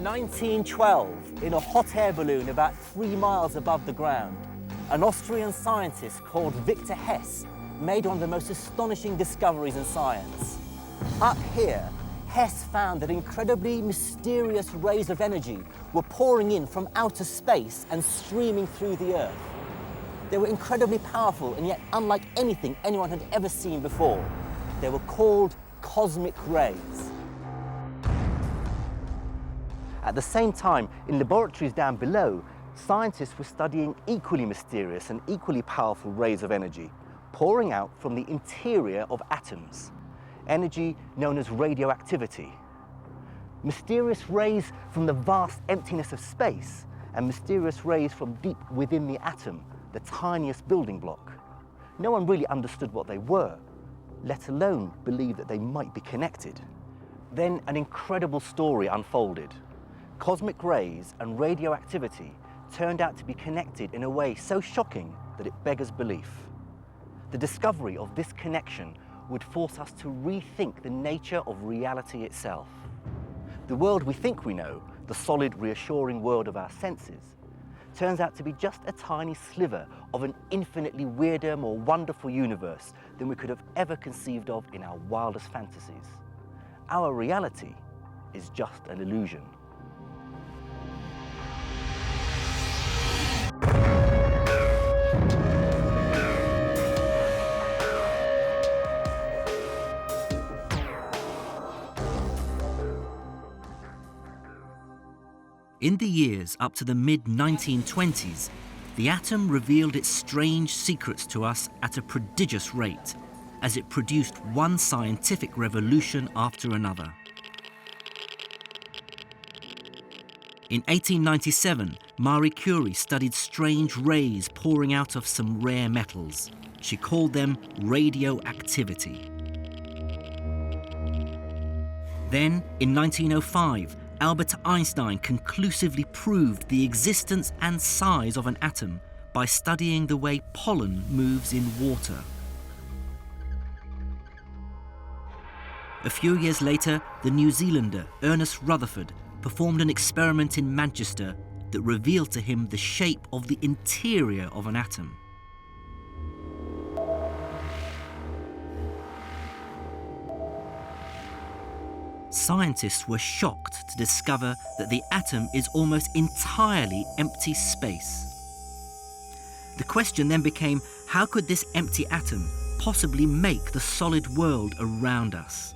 1912, in a hot air balloon about 3 miles above the ground, an Austrian scientist called Victor Hess made one of the most astonishing discoveries in science. Up here, Hess found that incredibly mysterious rays of energy were pouring in from outer space and streaming through the Earth. They were incredibly powerful and yet unlike anything anyone had ever seen before. They were called cosmic rays. At the same time, in laboratories down below, scientists were studying equally mysterious and equally powerful rays of energy, pouring out from the interior of atoms, energy known as radioactivity. Mysterious rays from the vast emptiness of space, and mysterious rays from deep within the atom, the tiniest building block. No one really understood what they were, let alone believe that they might be connected. Then an incredible story unfolded. Cosmic rays and radioactivity turned out to be connected in a way so shocking that it beggars belief. The discovery of this connection would force us to rethink the nature of reality itself. The world we think we know, the solid, reassuring world of our senses, turns out to be just a tiny sliver of an infinitely weirder, more wonderful universe than we could have ever conceived of in our wildest fantasies. Our reality is just an illusion. In the years up to the mid-1920s, the atom revealed its strange secrets to us at a prodigious rate, as it produced one scientific revolution after another. In 1897, Marie Curie studied strange rays pouring out of some rare metals. She called them radioactivity. Then, in 1905, Albert Einstein conclusively proved the existence and size of an atom by studying the way pollen moves in water. A few years later, the New Zealander Ernest Rutherford performed an experiment in Manchester that revealed to him the shape of the interior of an atom. Scientists were shocked to discover that the atom is almost entirely empty space. The question then became, how could this empty atom possibly make the solid world around us?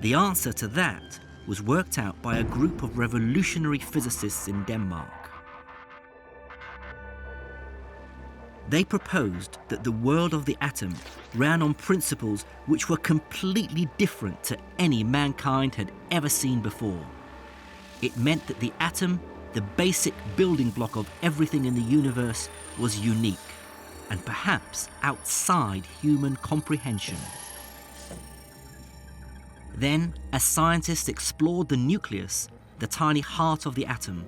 The answer to that was worked out by a group of revolutionary physicists in Denmark. They proposed that the world of the atom ran on principles which were completely different to any mankind had ever seen before. It meant that the atom, the basic building block of everything in the universe, was unique and perhaps outside human comprehension. Then, as scientists explored the nucleus, the tiny heart of the atom,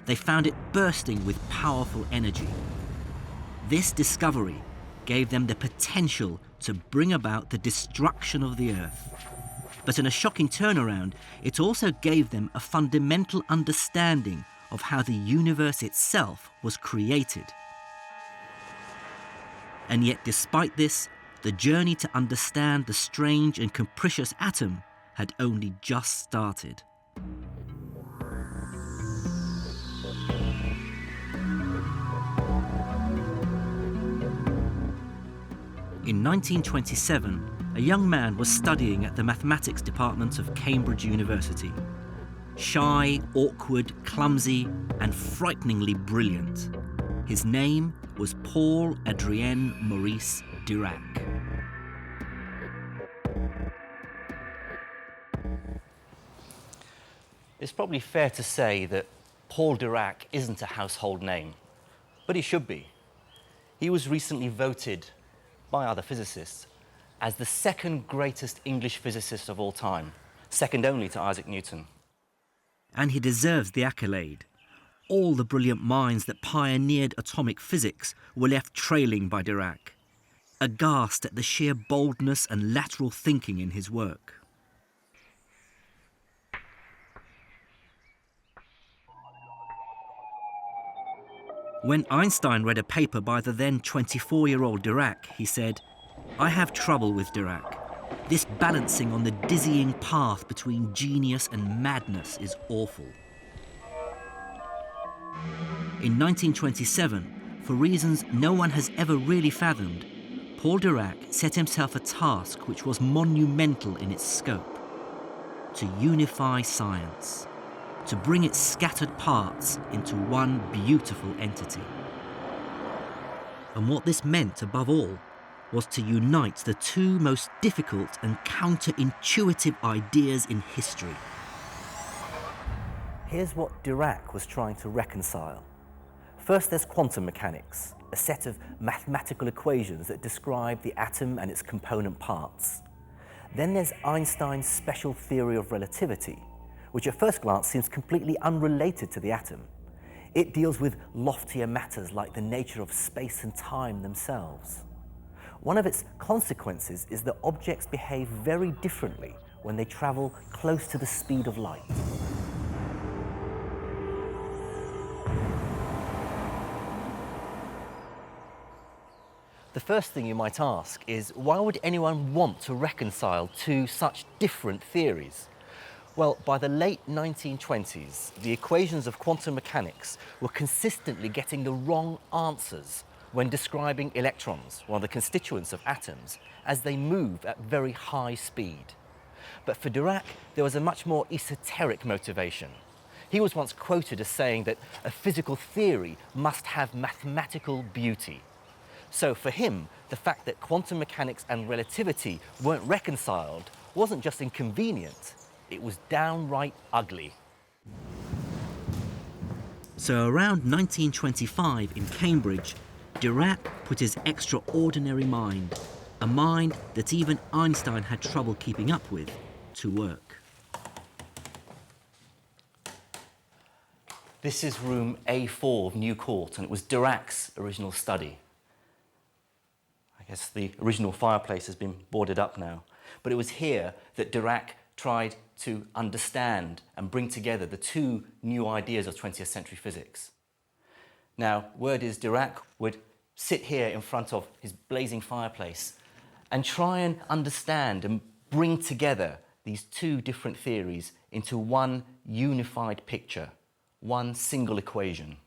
they found it bursting with powerful energy. This discovery gave them the potential to bring about the destruction of the Earth. But in a shocking turnaround, it also gave them a fundamental understanding of how the universe itself was created. And yet, despite this, the journey to understand the strange and capricious atom had only just started. In 1927, a young man was studying at the mathematics department of Cambridge University. Shy, awkward, clumsy, and frighteningly brilliant. His name was Paul-Adrien Maurice Dirac. It's probably fair to say that Paul Dirac isn't a household name, but he should be. He was recently voted by other physicists as the second greatest English physicist of all time, second only to Isaac Newton. And he deserves the accolade. All the brilliant minds that pioneered atomic physics were left trailing by Dirac, aghast at the sheer boldness and lateral thinking in his work. When Einstein read a paper by the then 24-year-old Dirac, he said, "I have trouble with Dirac. This balancing on the dizzying path between genius and madness is awful." In 1927, for reasons no one has ever really fathomed, Paul Dirac set himself a task which was monumental in its scope: to unify science, to bring its scattered parts into one beautiful entity. And what this meant, above all, was to unite the two most difficult and counterintuitive ideas in history. Here's what Dirac was trying to reconcile. First, there's quantum mechanics, a set of mathematical equations that describe the atom and its component parts. Then there's Einstein's special theory of relativity, which at first glance seems completely unrelated to the atom. It deals with loftier matters like the nature of space and time themselves. One of its consequences is that objects behave very differently when they travel close to the speed of light. The first thing you might ask is, why would anyone want to reconcile two such different theories? Well, by the late 1920s, the equations of quantum mechanics were consistently getting the wrong answers when describing electrons, one of the constituents of atoms, as they move at very high speed. But for Dirac, there was a much more esoteric motivation. He was once quoted as saying that a physical theory must have mathematical beauty. So for him, the fact that quantum mechanics and relativity weren't reconciled wasn't just inconvenient, it was downright ugly. So around 1925 in Cambridge, Dirac put his extraordinary mind, a mind that even Einstein had trouble keeping up with, to work. This is room A4 of New Court, and it was Dirac's original study. I guess the original fireplace has been boarded up now, but it was here that Dirac tried to understand and bring together the two new ideas of 20th century physics. Now, word is Dirac would sit here in front of his blazing fireplace and try and understand and bring together these two different theories into one unified picture, one single equation.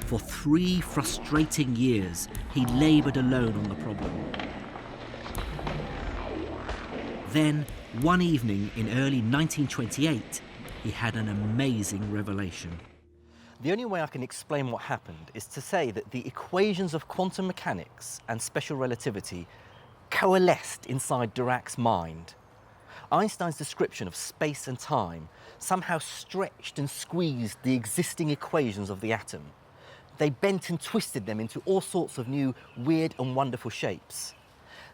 For 3 frustrating years, he laboured alone on the problem. Then, one evening in early 1928, he had an amazing revelation. The only way I can explain what happened is to say that the equations of quantum mechanics and special relativity coalesced inside Dirac's mind. Einstein's description of space and time somehow stretched and squeezed the existing equations of the atom. They bent and twisted them into all sorts of new weird and wonderful shapes.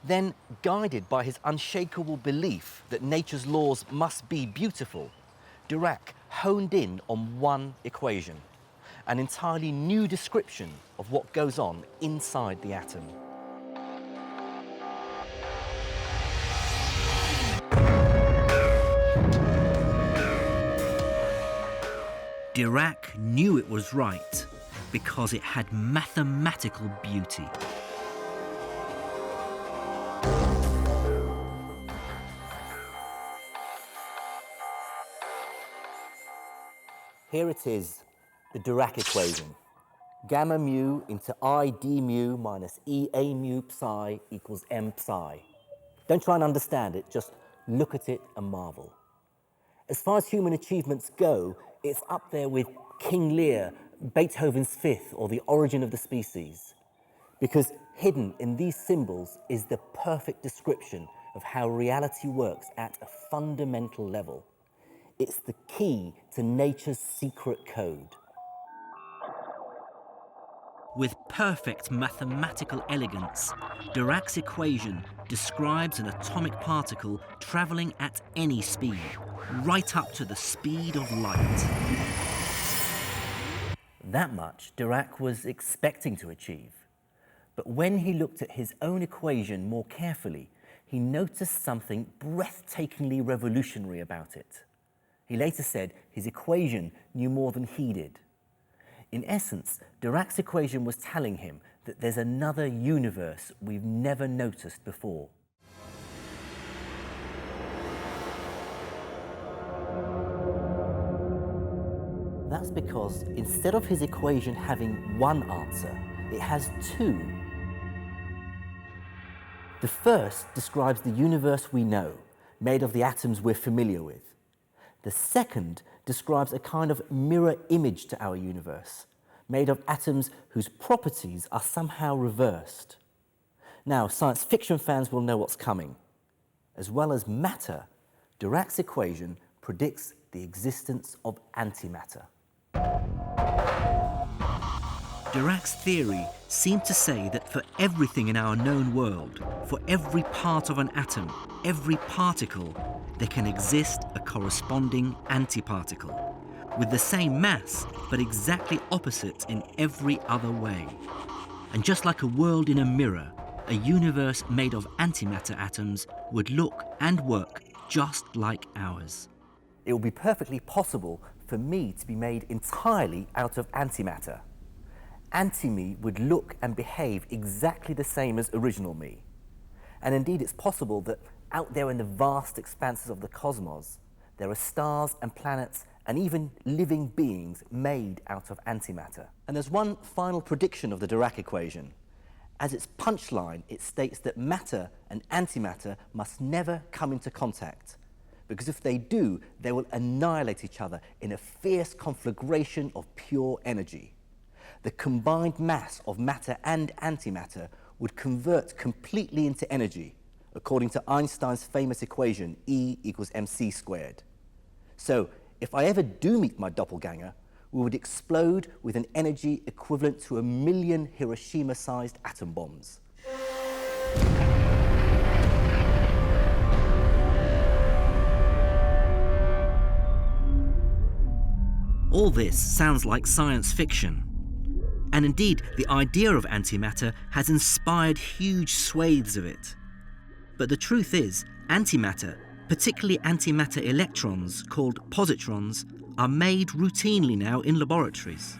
Then, guided by his unshakable belief that nature's laws must be beautiful, Dirac honed in on one equation, an entirely new description of what goes on inside the atom. Dirac knew it was right because it had mathematical beauty. Here it is, the Dirac equation. Gamma mu into I d mu minus E a mu psi equals m psi. Don't try and understand it, just look at it and marvel. As far as human achievements go, it's up there with King Lear, Beethoven's Fifth, or The Origin of the Species. Because hidden in these symbols is the perfect description of how reality works at a fundamental level. It's the key to nature's secret code. With perfect mathematical elegance, Dirac's equation describes an atomic particle travelling at any speed, right up to the speed of light. That much Dirac was expecting to achieve. But when he looked at his own equation more carefully, he noticed something breathtakingly revolutionary about it. He later said his equation knew more than he did. In essence, Dirac's equation was telling him that there's another universe we've never noticed before. That's because instead of his equation having one answer, it has two. The first describes the universe we know, made of the atoms we're familiar with. The second describes a kind of mirror image to our universe, made of atoms whose properties are somehow reversed. Now, science fiction fans will know what's coming. As well as matter, Dirac's equation predicts the existence of antimatter. Dirac's theory seemed to say that for everything in our known world, for every part of an atom, every particle, there can exist a corresponding antiparticle, with the same mass, but exactly opposite in every other way. And just like a world in a mirror, a universe made of antimatter atoms would look and work just like ours. It will be perfectly possible for me to be made entirely out of antimatter. Anti-me would look and behave exactly the same as original me. And indeed, it's possible that out there in the vast expanses of the cosmos, there are stars and planets and even living beings made out of antimatter. And there's one final prediction of the Dirac equation. As its punchline, it states that matter and antimatter must never come into contact, because if they do, they will annihilate each other in a fierce conflagration of pure energy. The combined mass of matter and antimatter would convert completely into energy, according to Einstein's famous equation, E equals mc squared. So, if I ever do meet my doppelganger, we would explode with an energy equivalent to 1 million Hiroshima-sized atom bombs. All this sounds like science fiction. And indeed, the idea of antimatter has inspired huge swathes of it. But the truth is, antimatter, particularly antimatter electrons called positrons, are made routinely now in laboratories.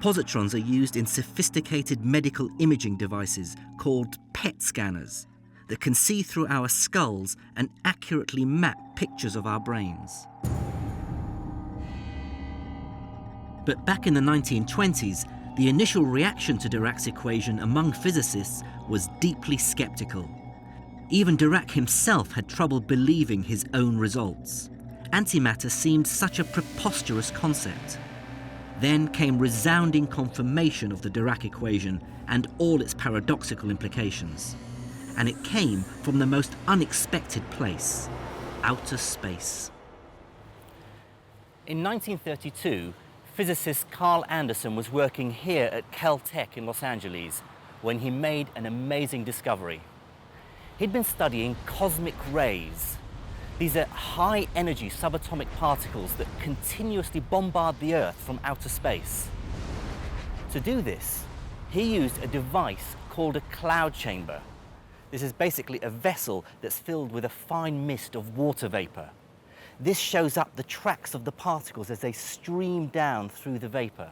Positrons are used in sophisticated medical imaging devices called PET scanners that can see through our skulls and accurately map pictures of our brains. But back in the 1920s, the initial reaction to Dirac's equation among physicists was deeply skeptical. Even Dirac himself had trouble believing his own results. Antimatter seemed such a preposterous concept. Then came resounding confirmation of the Dirac equation and all its paradoxical implications. And it came from the most unexpected place, outer space. In 1932, physicist Carl Anderson was working here at Caltech in Los Angeles when he made an amazing discovery. He'd been studying cosmic rays. These are high-energy subatomic particles that continuously bombard the Earth from outer space. To do this, he used a device called a cloud chamber. This is basically a vessel that's filled with a fine mist of water vapor. This shows up the tracks of the particles as they stream down through the vapor.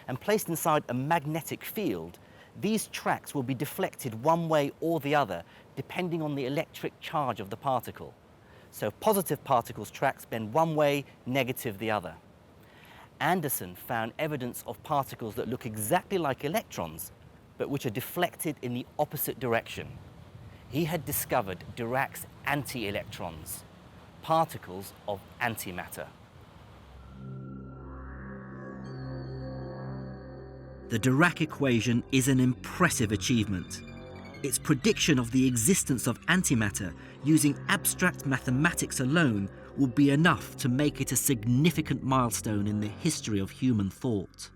And placed inside a magnetic field, these tracks will be deflected one way or the other, depending on the electric charge of the particle. So positive particles' tracks bend one way, negative the other. Anderson found evidence of particles that look exactly like electrons, but which are deflected in the opposite direction. He had discovered Dirac's anti-electrons, particles of antimatter. The Dirac equation is an impressive achievement. Its prediction of the existence of antimatter using abstract mathematics alone would be enough to make it a significant milestone in the history of human thought.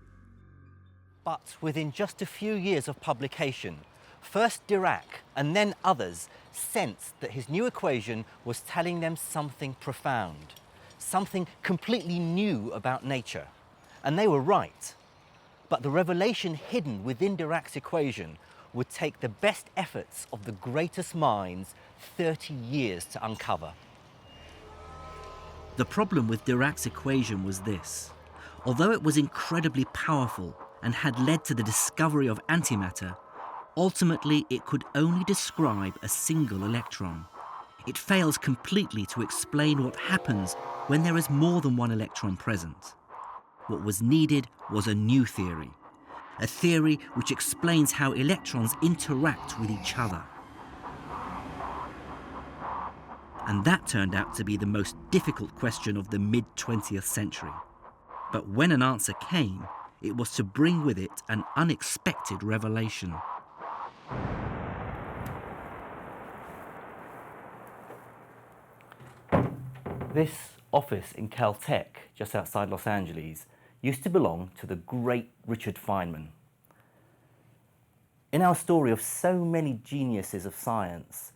But within just a few years of publication, first Dirac and then others sensed that his new equation was telling them something profound, something completely new about nature. And they were right. But the revelation hidden within Dirac's equation would take the best efforts of the greatest minds 30 years to uncover. The problem with Dirac's equation was this. Although it was incredibly powerful and had led to the discovery of antimatter, ultimately it could only describe a single electron. It fails completely to explain what happens when there is more than one electron present. What was needed was a new theory, a theory which explains how electrons interact with each other. And that turned out to be the most difficult question of the mid-20th century. But when an answer came, it was to bring with it an unexpected revelation. This office in Caltech, just outside Los Angeles, used to belong to the great Richard Feynman. In our story of so many geniuses of science,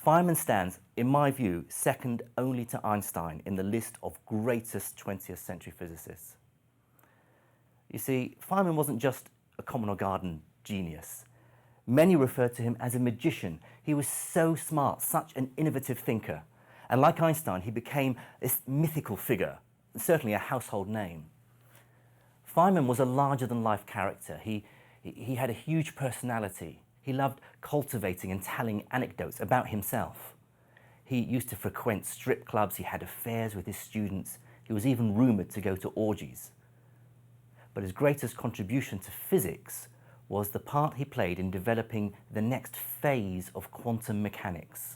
Feynman stands, in my view, second only to Einstein in the list of greatest 20th century physicists. You see, Feynman wasn't just a common or garden genius. Many referred to him as a magician. He was so smart, such an innovative thinker. And like Einstein, he became this mythical figure, certainly a household name. Feynman was a larger-than-life character. He had a huge personality. He loved cultivating and telling anecdotes about himself. He used to frequent strip clubs. He had affairs with his students. He was even rumoured to go to orgies. But his greatest contribution to physics was the part he played in developing the next phase of quantum mechanics.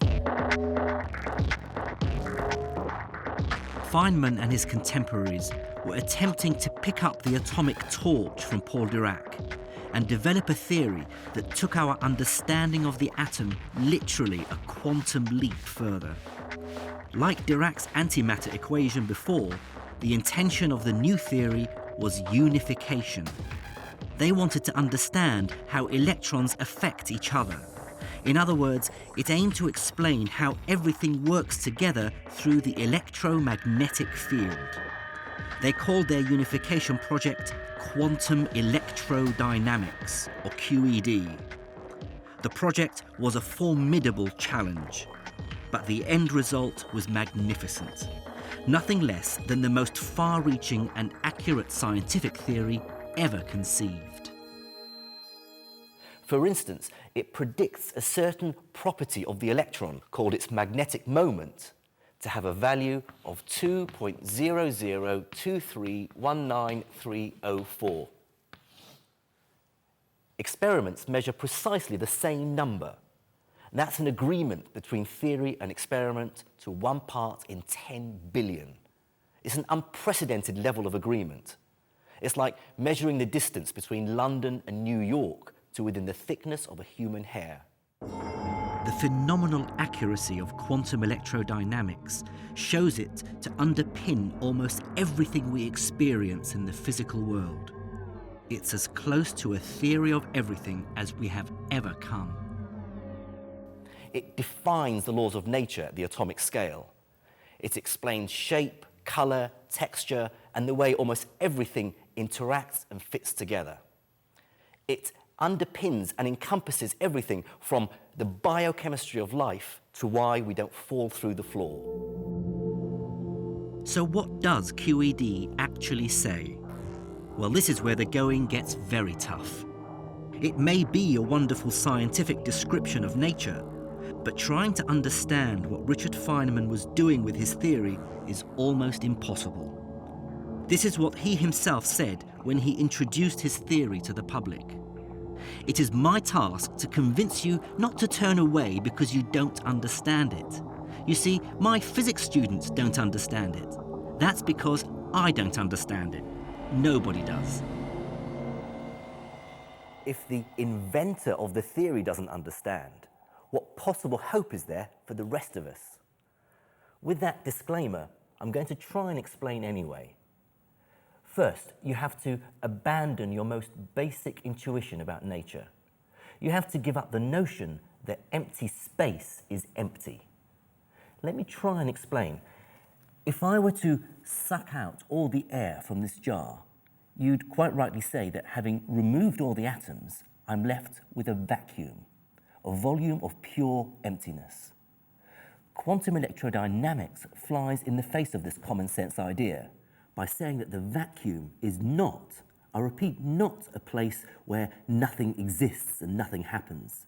Feynman and his contemporaries were attempting to pick up the atomic torch from Paul Dirac and develop a theory that took our understanding of the atom literally a quantum leap further. Like Dirac's antimatter equation before, the intention of the new theory was unification. They wanted to understand how electrons affect each other. In other words, it aimed to explain how everything works together through the electromagnetic field. They called their unification project Quantum Electrodynamics, or QED. The project was a formidable challenge, but the end result was magnificent. Nothing less than the most far-reaching and accurate scientific theory ever conceived. For instance, it predicts a certain property of the electron, called its magnetic moment, to have a value of 2.002319,304. Experiments measure precisely the same number. And that's an agreement between theory and experiment to 1 part in 10 billion. It's an unprecedented level of agreement. It's like measuring the distance between London and New York to within the thickness of a human hair. The phenomenal accuracy of quantum electrodynamics shows it to underpin almost everything we experience in the physical world. It's as close to a theory of everything as we have ever come. It defines the laws of nature at the atomic scale. It explains shape, colour, texture, and the way almost everything interacts and fits together. It underpins and encompasses everything from the biochemistry of life to why we don't fall through the floor. So what does QED actually say? Well, this is where the going gets very tough. It may be a wonderful scientific description of nature, but trying to understand what Richard Feynman was doing with his theory is almost impossible. This is what he himself said when he introduced his theory to the public. It is my task to convince you not to turn away because you don't understand it. You see, my physics students don't understand it. That's because I don't understand it. Nobody does. If the inventor of the theory doesn't understand, what possible hope is there for the rest of us? With that disclaimer, I'm going to try and explain anyway. First, you have to abandon your most basic intuition about nature. You have to give up the notion that empty space is empty. Let me try and explain. If I were to suck out all the air from this jar, you'd quite rightly say that having removed all the atoms, I'm left with a vacuum, a volume of pure emptiness. Quantum electrodynamics flies in the face of this common sense idea by saying that the vacuum is not, I repeat, not a place where nothing exists and nothing happens.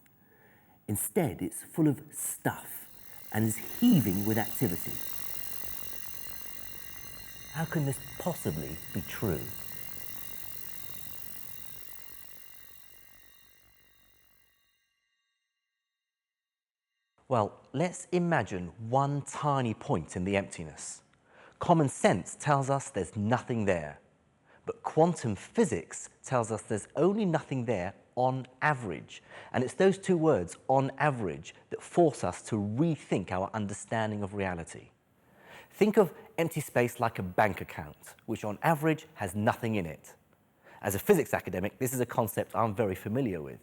Instead, it's full of stuff and is heaving with activity. How can this possibly be true? Well, let's imagine one tiny point in the emptiness. Common sense tells us there's nothing there, but quantum physics tells us there's only nothing there on average. And it's those two words, on average, that force us to rethink our understanding of reality. Think of empty space like a bank account, which on average has nothing in it. As a physics academic, this is a concept I'm very familiar with.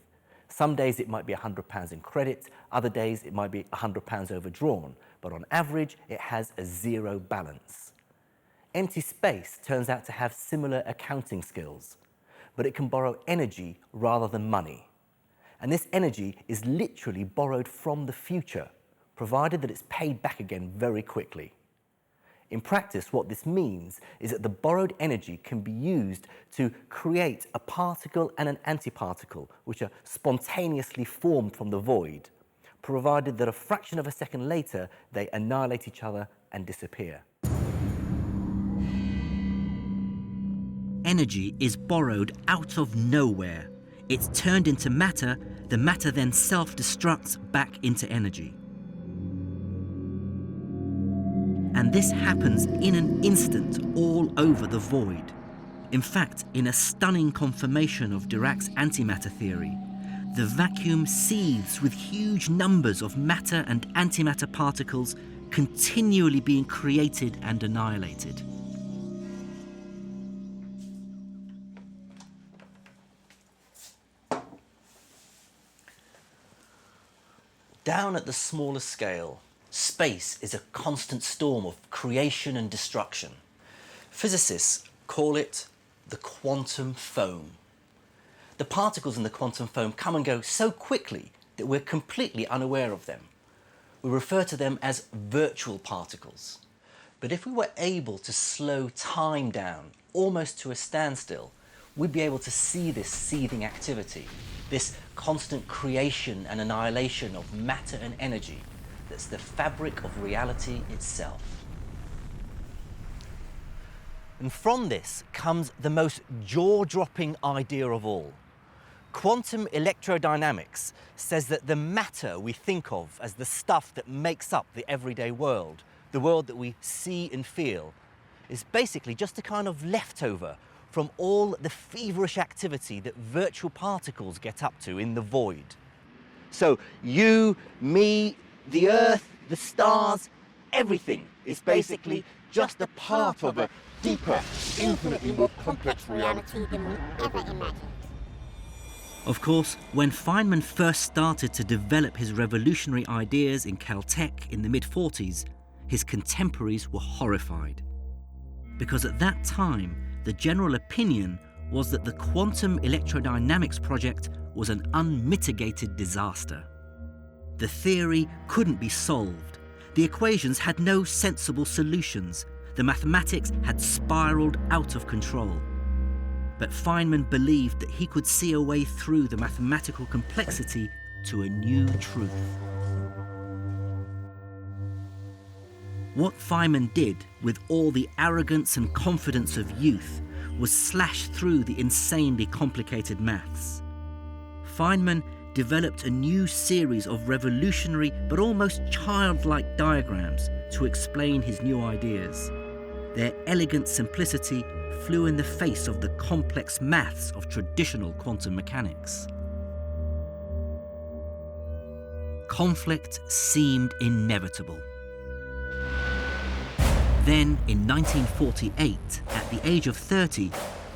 Some days it might be £100 in credit, other days it might be £100 overdrawn, but on average it has a zero balance. Empty space turns out to have similar accounting skills, but it can borrow energy rather than money. And this energy is literally borrowed from the future, provided that it's paid back again very quickly. In practice, what this means is that the borrowed energy can be used to create a particle and an antiparticle, which are spontaneously formed from the void, provided that a fraction of a second later, they annihilate each other and disappear. Energy is borrowed out of nowhere. It's turned into matter, the matter then self-destructs back into energy. And this happens in an instant all over the void. In fact, in a stunning confirmation of Dirac's antimatter theory, the vacuum seethes with huge numbers of matter and antimatter particles continually being created and annihilated. Down at the smaller scale, space is a constant storm of creation and destruction. Physicists call it the quantum foam. The particles in the quantum foam come and go so quickly that we're completely unaware of them. We refer to them as virtual particles. But if we were able to slow time down almost to a standstill, we'd be able to see this seething activity, this constant creation and annihilation of matter and energy that's the fabric of reality itself. And from this comes the most jaw-dropping idea of all. Quantum electrodynamics says that the matter we think of as the stuff that makes up the everyday world, the world that we see and feel, is basically just a kind of leftover from all the feverish activity that virtual particles get up to in the void. So you, me, the Earth, the stars, everything is basically just a part of a deeper, infinitely more complex reality than we ever imagined. Of course, when Feynman first started to develop his revolutionary ideas in Caltech in the mid-40s, his contemporaries were horrified. Because at that time, the general opinion was that the quantum electrodynamics project was an unmitigated disaster. The theory couldn't be solved. The equations had no sensible solutions. The mathematics had spiraled out of control. But Feynman believed that he could see a way through the mathematical complexity to a new truth. What Feynman did, with all the arrogance and confidence of youth, was slash through the insanely complicated maths. Feynman developed a new series of revolutionary but almost childlike diagrams to explain his new ideas. Their elegant simplicity flew in the face of the complex maths of traditional quantum mechanics. Conflict seemed inevitable. Then, in 1948, at the age of 30,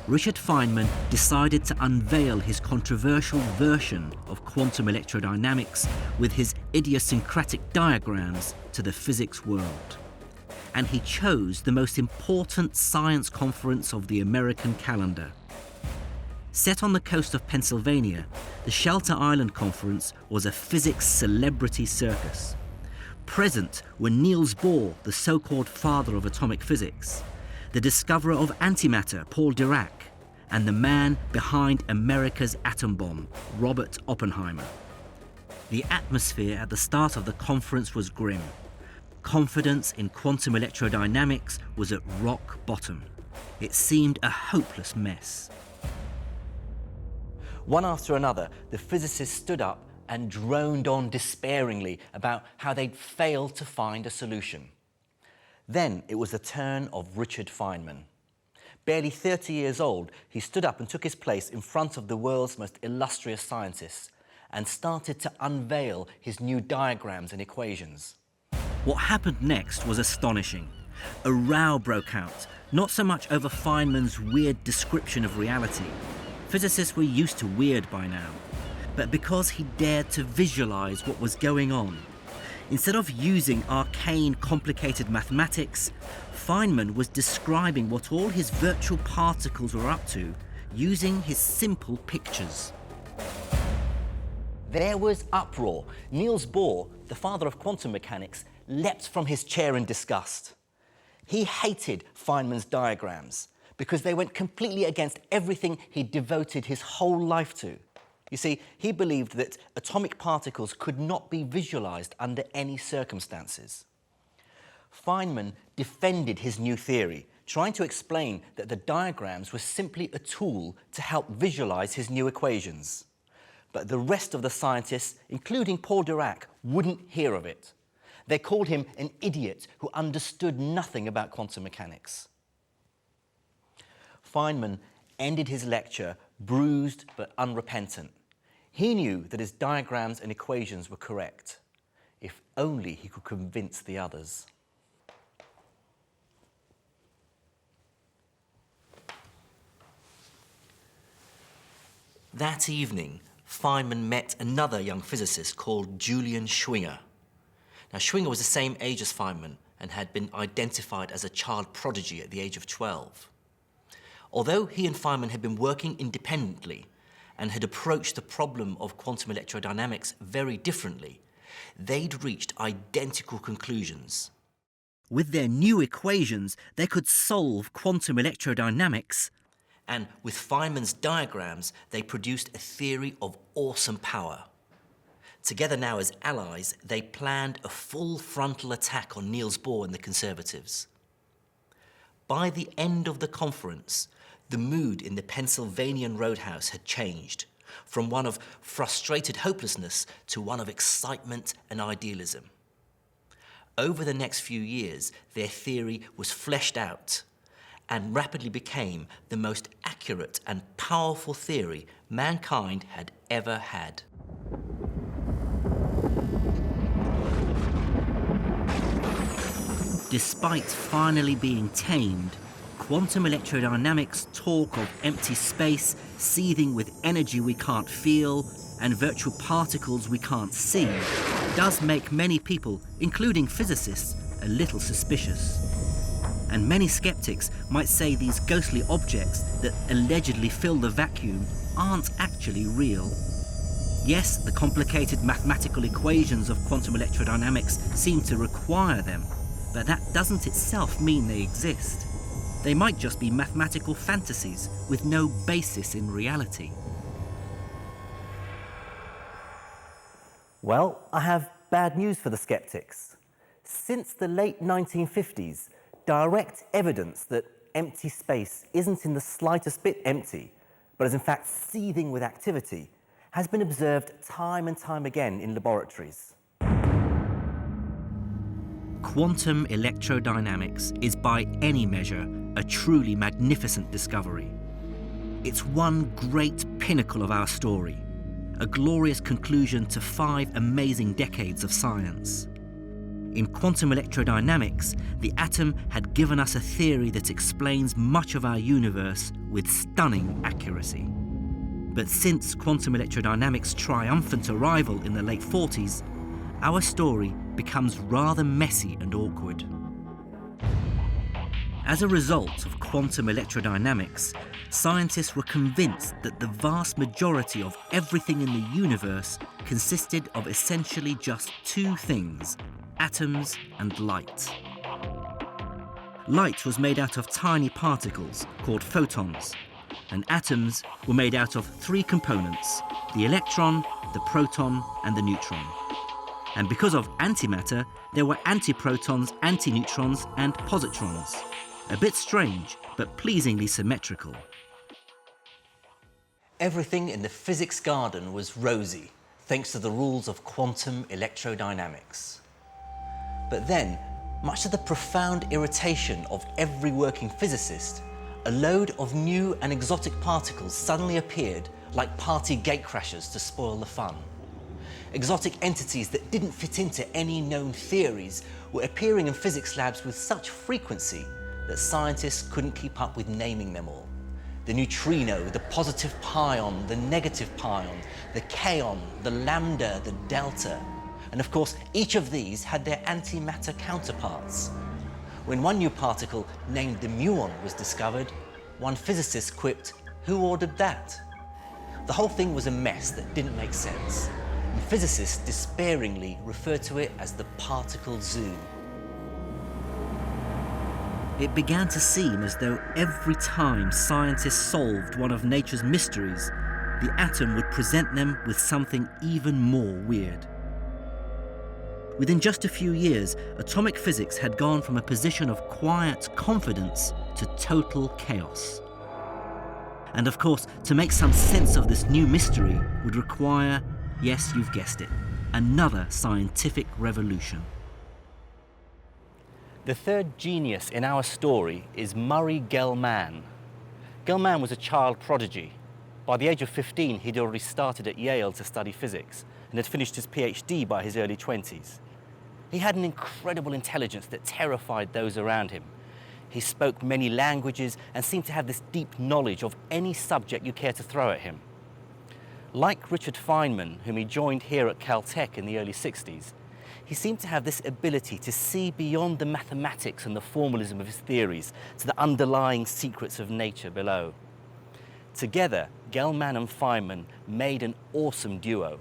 Richard Feynman decided to unveil his controversial version of quantum electrodynamics with his idiosyncratic diagrams to the physics world. And he chose the most important science conference of the American calendar. Set on the coast of Pennsylvania, the Shelter Island Conference was a physics celebrity circus. Present were Niels Bohr, the so-called father of atomic physics, the discoverer of antimatter, Paul Dirac, and the man behind America's atom bomb, Robert Oppenheimer. The atmosphere at the start of the conference was grim. Confidence in quantum electrodynamics was at rock bottom. It seemed a hopeless mess. One after another, the physicists stood up and droned on despairingly about how they'd failed to find a solution. Then it was the turn of Richard Feynman. Barely 30 years old, he stood up and took his place in front of the world's most illustrious scientists and started to unveil his new diagrams and equations. What happened next was astonishing. A row broke out, not so much over Feynman's weird description of reality. Physicists were used to weird by now, but because he dared to visualize what was going on. Instead of using arcane, complicated mathematics, Feynman was describing what all his virtual particles were up to using his simple pictures. There was uproar. Niels Bohr, the father of quantum mechanics, leapt from his chair in disgust. He hated Feynman's diagrams because they went completely against everything he'd devoted his whole life to. You see, he believed that atomic particles could not be visualized under any circumstances. Feynman defended his new theory, trying to explain that the diagrams were simply a tool to help visualize his new equations. But the rest of the scientists, including Paul Dirac, wouldn't hear of it. They called him an idiot who understood nothing about quantum mechanics. Feynman ended his lecture bruised but unrepentant. He knew that his diagrams and equations were correct, if only he could convince the others. That evening, Feynman met another young physicist called Julian Schwinger. Now, Schwinger was the same age as Feynman and had been identified as a child prodigy at the age of 12. Although he and Feynman had been working independently and had approached the problem of quantum electrodynamics very differently, they'd reached identical conclusions. With their new equations, they could solve quantum electrodynamics, and with Feynman's diagrams, they produced a theory of awesome power. Together now as allies, they planned a full frontal attack on Niels Bohr and the conservatives. By the end of the conference, the mood in the Pennsylvanian roadhouse had changed from one of frustrated hopelessness to one of excitement and idealism. Over the next few years, their theory was fleshed out and rapidly became the most accurate and powerful theory mankind had ever had. Despite finally being tamed, quantum electrodynamics' talk of empty space seething with energy we can't feel and virtual particles we can't see does make many people, including physicists, a little suspicious. And many skeptics might say these ghostly objects that allegedly fill the vacuum aren't actually real. Yes, the complicated mathematical equations of quantum electrodynamics seem to require them, but that doesn't itself mean they exist. They might just be mathematical fantasies with no basis in reality. Well, I have bad news for the skeptics. Since the late 1950s, direct evidence that empty space isn't in the slightest bit empty, but is in fact seething with activity, has been observed time and time again in laboratories. Quantum electrodynamics is by any measure a truly magnificent discovery. It's one great pinnacle of our story, a glorious conclusion to 5 amazing decades of science. In quantum electrodynamics, the atom had given us a theory that explains much of our universe with stunning accuracy. But since quantum electrodynamics' triumphant arrival in the late 40s, our story becomes rather messy and awkward. As a result of quantum electrodynamics, scientists were convinced that the vast majority of everything in the universe consisted of essentially just two things: atoms and light. Light was made out of tiny particles called photons, and atoms were made out of three components: the electron, the proton, and the neutron. And because of antimatter, there were antiprotons, antineutrons, and positrons. A bit strange, but pleasingly symmetrical. Everything in the physics garden was rosy, thanks to the rules of quantum electrodynamics. But then, much to the profound irritation of every working physicist, a load of new and exotic particles suddenly appeared like party gatecrashers to spoil the fun. Exotic entities that didn't fit into any known theories were appearing in physics labs with such frequency that scientists couldn't keep up with naming them all. The neutrino, the positive pion, the negative pion, the kaon, the lambda, the delta. And of course, each of these had their antimatter counterparts. When one new particle named the muon was discovered, one physicist quipped, "Who ordered that?" The whole thing was a mess that didn't make sense. And physicists despairingly referred to it as the particle zoo. It began to seem as though every time scientists solved one of nature's mysteries, the atom would present them with something even more weird. Within just a few years, atomic physics had gone from a position of quiet confidence to total chaos. And of course, to make some sense of this new mystery would require, yes, you've guessed it, another scientific revolution. The third genius in our story is Murray Gell-Mann. Gell-Mann was a child prodigy. By the age of 15, he'd already started at Yale to study physics and had finished his PhD by his early 20s. He had an incredible intelligence that terrified those around him. He spoke many languages and seemed to have this deep knowledge of any subject you care to throw at him. Like Richard Feynman, whom he joined here at Caltech in the early 60s, he seemed to have this ability to see beyond the mathematics and the formalism of his theories to the underlying secrets of nature below. Together, Gell-Mann and Feynman made an awesome duo.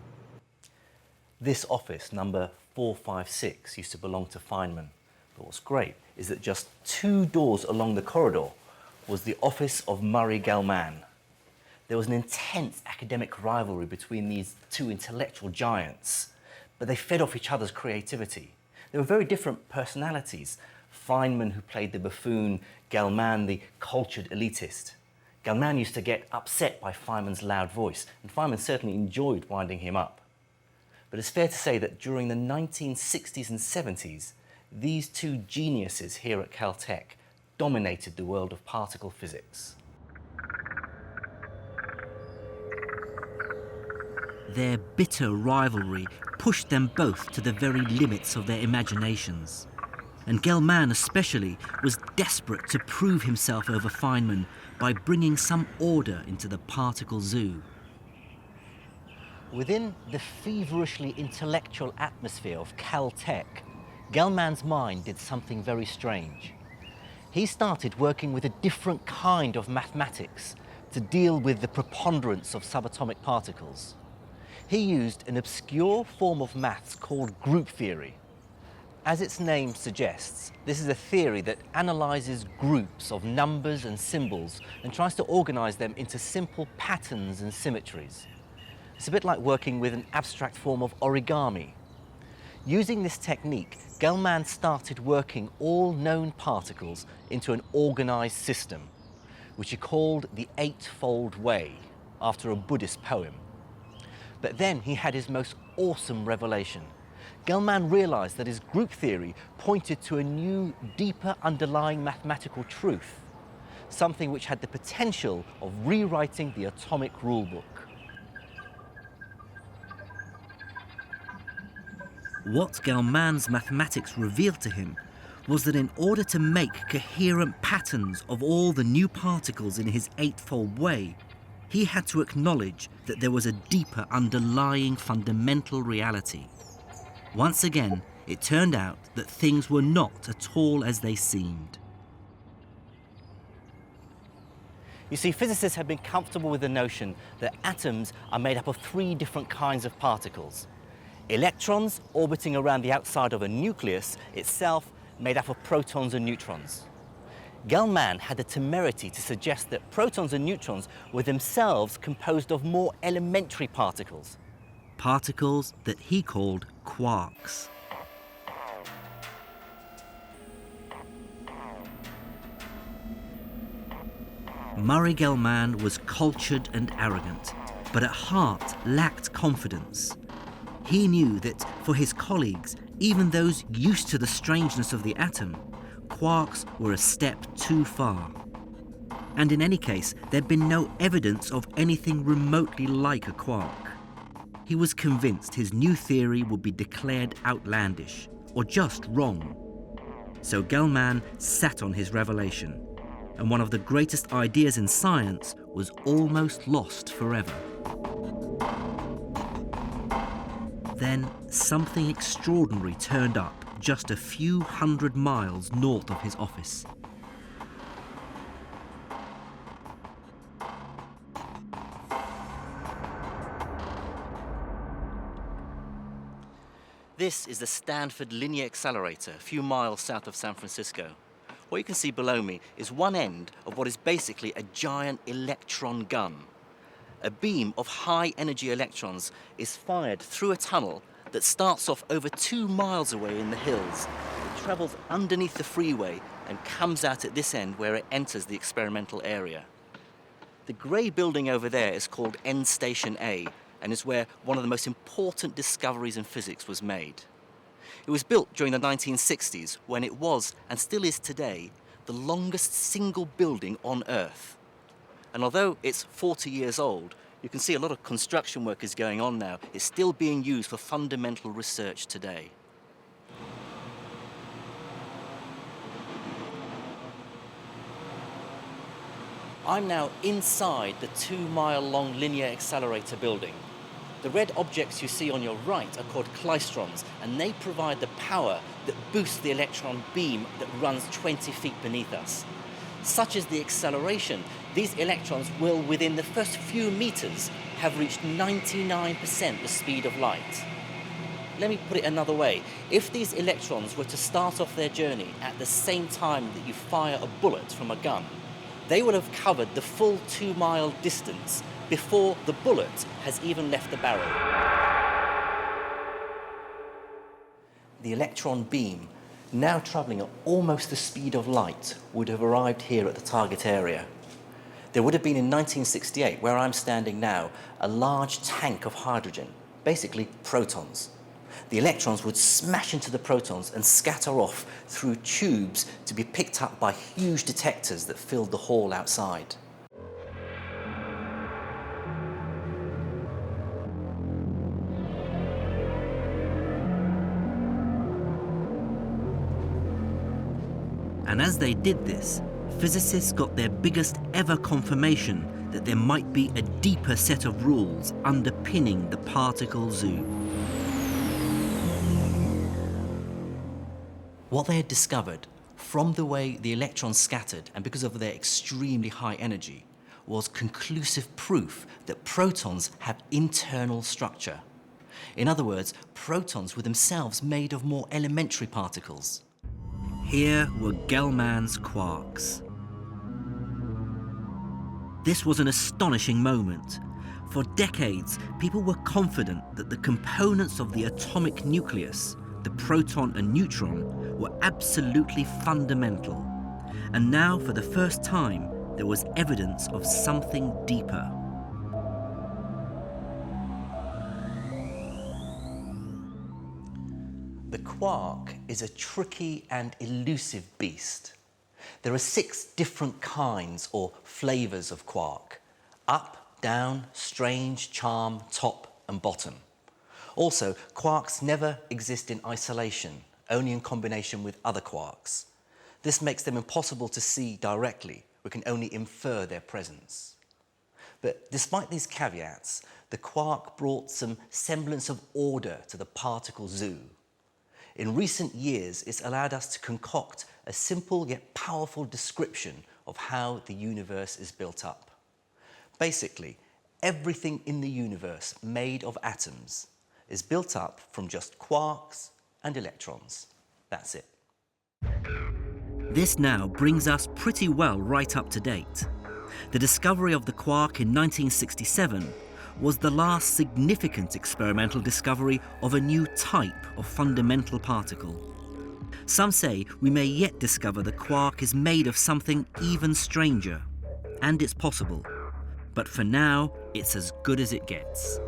This office, number 456, used to belong to Feynman. But what's great is that just 2 doors along the corridor was the office of Murray Gell-Mann. There was an intense academic rivalry between these two intellectual giants, but they fed off each other's creativity. They were very different personalities. Feynman, who played the buffoon, Gell-Mann, the cultured elitist. Gell-Mann used to get upset by Feynman's loud voice, and Feynman certainly enjoyed winding him up. But it's fair to say that during the 1960s and 70s, these two geniuses here at Caltech dominated the world of particle physics. Their bitter rivalry pushed them both to the very limits of their imaginations. And Gell-Mann especially was desperate to prove himself over Feynman by bringing some order into the particle zoo. Within the feverishly intellectual atmosphere of Caltech, Gell-Mann's mind did something very strange. He started working with a different kind of mathematics to deal with the preponderance of subatomic particles. He used an obscure form of maths called group theory. As its name suggests, this is a theory that analyzes groups of numbers and symbols and tries to organize them into simple patterns and symmetries. It's a bit like working with an abstract form of origami. Using this technique, Gell-Mann started working all known particles into an organized system, which he called the Eightfold Way, after a Buddhist poem. But then he had his most awesome revelation. Gell-Mann realized that his group theory pointed to a new, deeper underlying mathematical truth, something which had the potential of rewriting the atomic rulebook. What Gell-Mann's mathematics revealed to him was that in order to make coherent patterns of all the new particles in his Eightfold Way, he had to acknowledge that there was a deeper underlying fundamental reality. Once again, it turned out that things were not at all as they seemed. You see, physicists have been comfortable with the notion that atoms are made up of three different kinds of particles. Electrons orbiting around the outside of a nucleus itself made up of protons and neutrons. Gell-Mann had the temerity to suggest that protons and neutrons were themselves composed of more elementary particles. Particles that he called quarks. Murray Gell-Mann was cultured and arrogant, but at heart lacked confidence. He knew that for his colleagues, even those used to the strangeness of the atom, quarks were a step too far. And in any case, there'd been no evidence of anything remotely like a quark. He was convinced his new theory would be declared outlandish, or just wrong. So Gell-Mann sat on his revelation, and one of the greatest ideas in science was almost lost forever. Then something extraordinary turned up just a few hundred miles north of his office. This is the Stanford Linear Accelerator, a few miles south of San Francisco. What you can see below me is one end of what is basically a giant electron gun. A beam of high-energy electrons is fired through a tunnel that starts off over 2 miles away in the hills. It travels underneath the freeway and comes out at this end where it enters the experimental area. The grey building over there is called End Station A and is where one of the most important discoveries in physics was made. It was built during the 1960s when it was, and still is today, the longest single building on Earth. And although it's 40 years old, you can see a lot of construction work is going on now. It's still being used for fundamental research today. I'm now inside the 2-mile-long linear accelerator building. The red objects you see on your right are called klystrons, and they provide the power that boosts the electron beam that runs 20 feet beneath us. Such is the acceleration, these electrons will, within the first few meters, have reached 99% the speed of light. Let me put it another way. If these electrons were to start off their journey at the same time that you fire a bullet from a gun, they will have covered the full 2-mile distance before the bullet has even left the barrel. The electron beam, now travelling at almost the speed of light, would have arrived here at the target area. There would have been in 1968, where I'm standing now, a large tank of hydrogen, basically protons. The electrons would smash into the protons and scatter off through tubes to be picked up by huge detectors that filled the hall outside. And as they did this, physicists got their biggest ever confirmation that there might be a deeper set of rules underpinning the particle zoo. What they had discovered, from the way the electrons scattered and because of their extremely high energy, was conclusive proof that protons have internal structure. In other words, protons were themselves made of more elementary particles. Here were Gell-Mann's quarks. This was an astonishing moment. For decades, people were confident that the components of the atomic nucleus, the proton and neutron, were absolutely fundamental. And now, for the first time, there was evidence of something deeper. The quark is a tricky and elusive beast. There are 6 different kinds or flavours of quark: up, down, strange, charm, top and bottom. Also, quarks never exist in isolation, only in combination with other quarks. This makes them impossible to see directly. We can only infer their presence. But despite these caveats, the quark brought some semblance of order to the particle zoo. In recent years, it's allowed us to concoct a simple yet powerful description of how the universe is built up. Basically, everything in the universe made of atoms is built up from just quarks and electrons. That's it. This now brings us pretty well right up to date. The discovery of the quark in 1967 was the last significant experimental discovery of a new type of fundamental particle. Some say we may yet discover the quark is made of something even stranger, and it's possible. But for now, it's as good as it gets.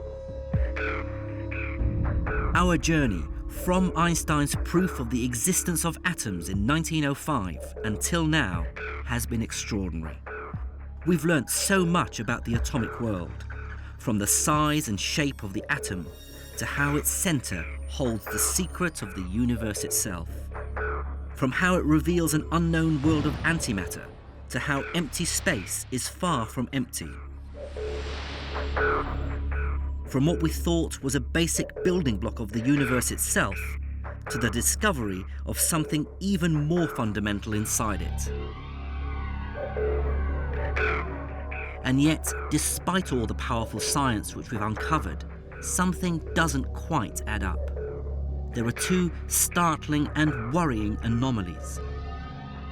Our journey from Einstein's proof of the existence of atoms in 1905 until now has been extraordinary. We've learnt so much about the atomic world, from the size and shape of the atom to how its centre holds the secret of the universe itself. From how it reveals an unknown world of antimatter to how empty space is far from empty. From what we thought was a basic building block of the universe itself to the discovery of something even more fundamental inside it. And yet, despite all the powerful science which we've uncovered, something doesn't quite add up. There are two startling and worrying anomalies.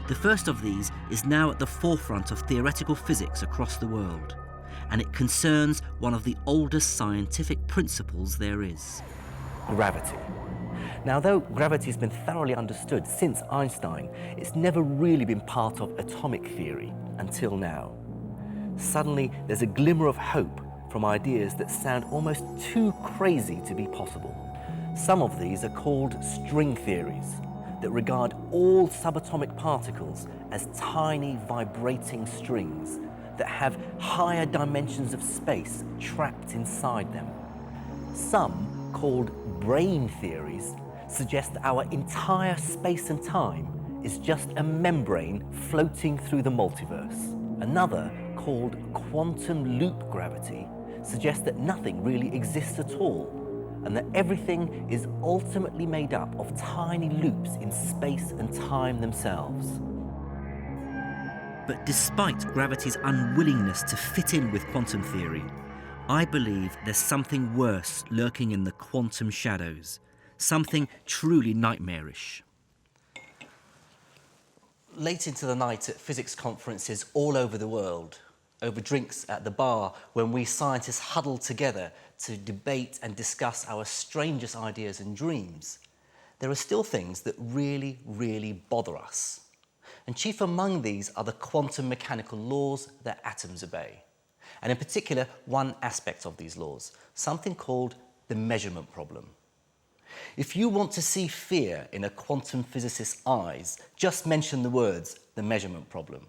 The first of these is now at the forefront of theoretical physics across the world, and it concerns one of the oldest scientific principles there is. Gravity. Now, though gravity has been thoroughly understood since Einstein, it's never really been part of atomic theory until now. Suddenly, there's a glimmer of hope from ideas that sound almost too crazy to be possible. Some of these are called string theories that regard all subatomic particles as tiny vibrating strings that have higher dimensions of space trapped inside them. Some, called brane theories, suggest that our entire space and time is just a membrane floating through the multiverse. Another, called quantum loop gravity, suggests that nothing really exists at all, and that everything is ultimately made up of tiny loops in space and time themselves. But despite gravity's unwillingness to fit in with quantum theory, I believe there's something worse lurking in the quantum shadows, something truly nightmarish. Late into the night at physics conferences all over the world, over drinks at the bar, when we scientists huddle together to debate and discuss our strangest ideas and dreams, there are still things that really, really bother us. And chief among these are the quantum mechanical laws that atoms obey. And in particular, one aspect of these laws, something called the measurement problem. If you want to see fear in a quantum physicist's eyes, just mention the words, the measurement problem.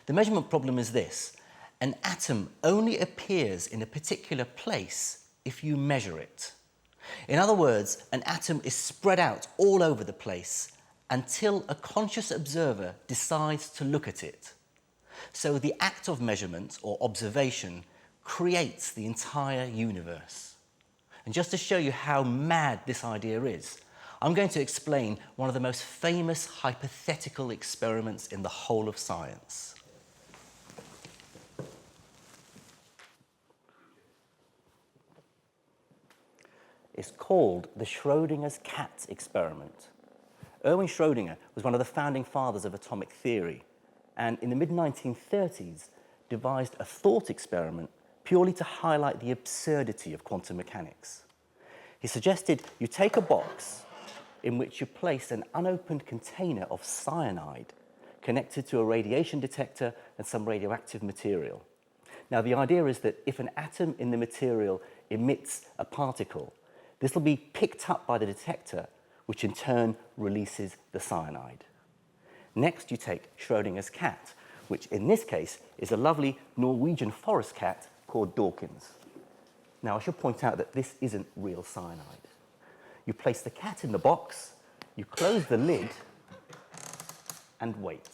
The measurement problem is this: an atom only appears in a particular place if you measure it. In other words, an atom is spread out all over the place until a conscious observer decides to look at it. So the act of measurement, or observation, creates the entire universe. And just to show you how mad this idea is, I'm going to explain one of the most famous hypothetical experiments in the whole of science. It's called the Schrödinger's cat experiment. Erwin Schrödinger was one of the founding fathers of atomic theory, and in the mid-1930s devised a thought experiment purely to highlight the absurdity of quantum mechanics. He suggested you take a box in which you place an unopened container of cyanide connected to a radiation detector and some radioactive material. Now, the idea is that if an atom in the material emits a particle, this will be picked up by the detector, which in turn releases the cyanide. Next, you take Schrödinger's cat, which in this case is a lovely Norwegian forest cat called Dawkins. Now, I should point out that this isn't real cyanide. You place the cat in the box, you close the lid, and wait.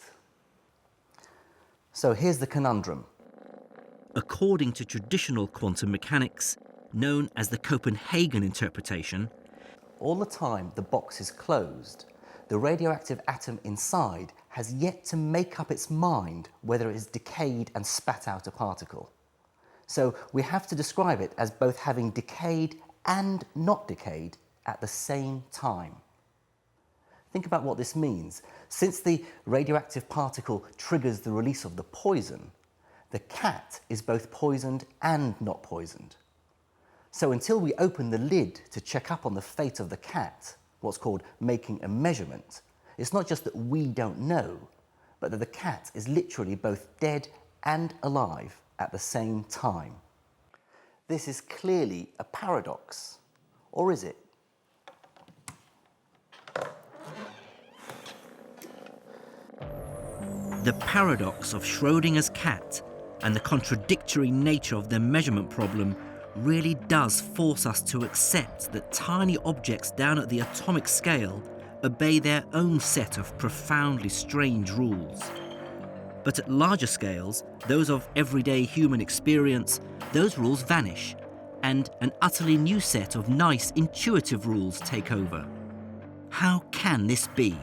So here's the conundrum. According to traditional quantum mechanics, known as the Copenhagen interpretation, all the time the box is closed, the radioactive atom inside has yet to make up its mind whether it has decayed and spat out a particle. So we have to describe it as both having decayed and not decayed at the same time. Think about what this means. Since the radioactive particle triggers the release of the poison, the cat is both poisoned and not poisoned. So until we open the lid to check up on the fate of the cat, what's called making a measurement, it's not just that we don't know, but that the cat is literally both dead and alive at the same time. This is clearly a paradox, or is it? The paradox of Schrödinger's cat and the contradictory nature of their measurement problem really does force us to accept that tiny objects down at the atomic scale obey their own set of profoundly strange rules. But at larger scales, those of everyday human experience, those rules vanish, and an utterly new set of nice, intuitive rules take over. How can this be?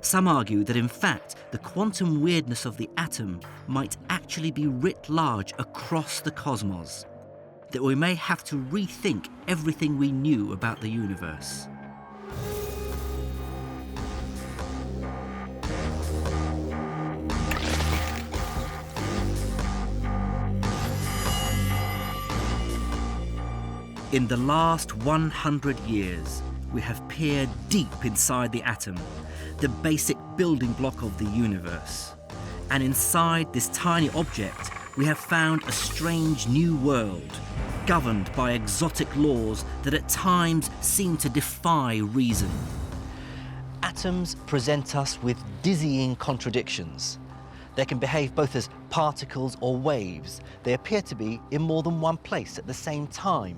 Some argue that in fact the quantum weirdness of the atom might actually be writ large across the cosmos, that we may have to rethink everything we knew about the universe. In the last 100 years, we have peered deep inside the atom, the basic building block of the universe. And inside this tiny object, we have found a strange new world, governed by exotic laws that at times seem to defy reason. Atoms present us with dizzying contradictions. They can behave both as particles or waves. They appear to be in more than one place at the same time.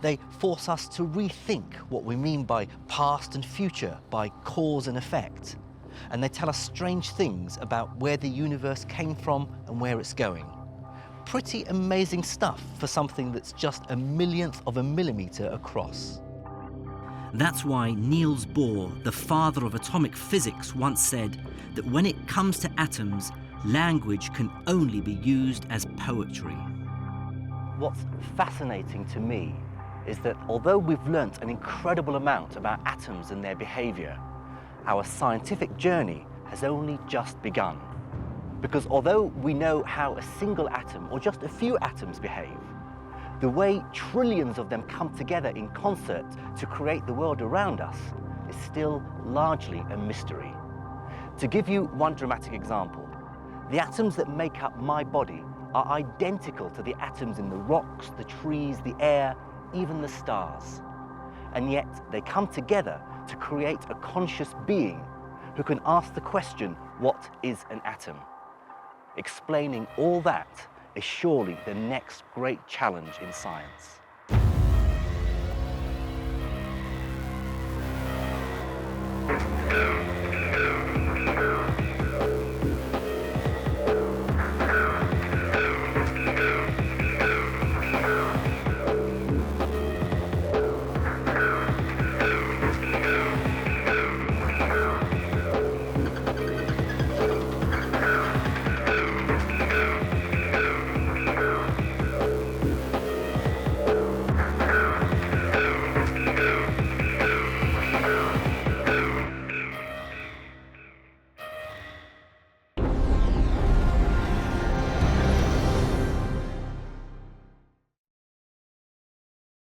They force us to rethink what we mean by past and future, by cause and effect. And they tell us strange things about where the universe came from and where it's going. Pretty amazing stuff for something that's just a millionth of a millimeter across. That's why Niels Bohr, the father of atomic physics, once said that when it comes to atoms, language can only be used as poetry. What's fascinating to me is that although we've learnt an incredible amount about atoms and their behaviour, our scientific journey has only just begun. Because although we know how a single atom or just a few atoms behave, the way trillions of them come together in concert to create the world around us is still largely a mystery. To give you one dramatic example, the atoms that make up my body are identical to the atoms in the rocks, the trees, the air, even the stars. And yet they come together to create a conscious being who can ask the question, what is an atom? Explaining all that is surely the next great challenge in science. Yeah.